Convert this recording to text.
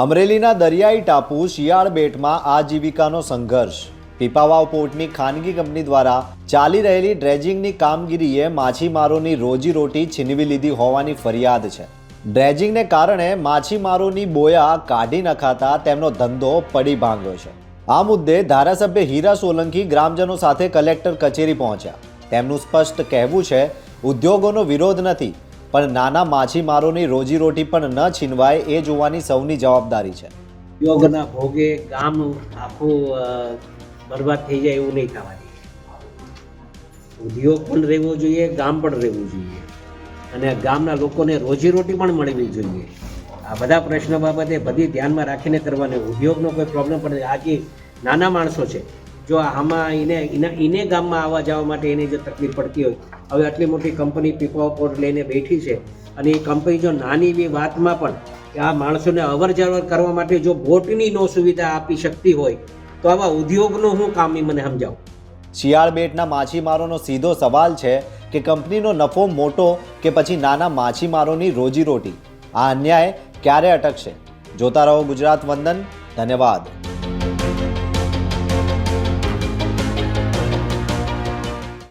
અમરેલીના દરિયાઈ ટાપુ શિયાળ બેટમાં આજીવિકાનો સંઘર્ષ। પીપાવાવ પોર્ટની ખાનગી કંપની દ્વારા ચાલી રહેલી ડ્રેજિંગની કામગીરીએ માછીમારોની રોજીરોટી છીનવી લીધી હોવાની ફરિયાદ છે। ડ્રેજિંગને કારણે માછીમારોની બોયા કાઢી નખાતા તેમનો ધંધો પડી ભાંગ્યો છે। આ મુદ્દે ધારાસભ્ય હીરા સોલંકી ગ્રામજનો સાથે કલેક્ટર કચેરી પહોંચ્યા। તેમનું સ્પષ્ટ કહેવું છે, ઉદ્યોગોનો વિરોધ નથી, પણ નાના માછીમારોની રોજીરોટી પણ ન છીનવાય એ જોવાની સૌની જવાબદારી છે। ઉદ્યોગના ભોગે ગામ આખું બરબાદ થઈ જાય એવું નહીં થવા દે। ઉદ્યોગ પણ રહેવો જોઈએ, ગામ પણ રહેવું જોઈએ અને ગામના લોકોને રોજીરોટી પણ મળવી જોઈએ। આ બધા પ્રશ્નો બાબતે બધી ધ્યાનમાં રાખીને કરવાની। ઉદ્યોગનો કોઈ પ્રોબ્લેમ પણ આજે નાના માણસો છે, જો આમાં એને ગામમાં આવવા જવા માટે એની જે તકલીફ પડતી હોય, હવે આટલી મોટી કંપની પીપાવાવ પોર્ટ લઈને બેઠી છે અને એ કંપની જો નાની એવી વાતમાં પણ આ માણસોને અવર જવર કરવા માટે જો બોટની નો સુવિધા આપી શકતી હોય તો આવા ઉદ્યોગનું શું કામ એ મને સમજાવો। શિયાળ બેટના માછીમારોનો સીધો સવાલ છે કે કંપનીનો નફો મોટો કે પછી નાના માછીમારોની રોજીરોટી? આ અન્યાય ક્યારે અટકશે? જોતા રહો ગુજરાત વંદન। ધન્યવાદ।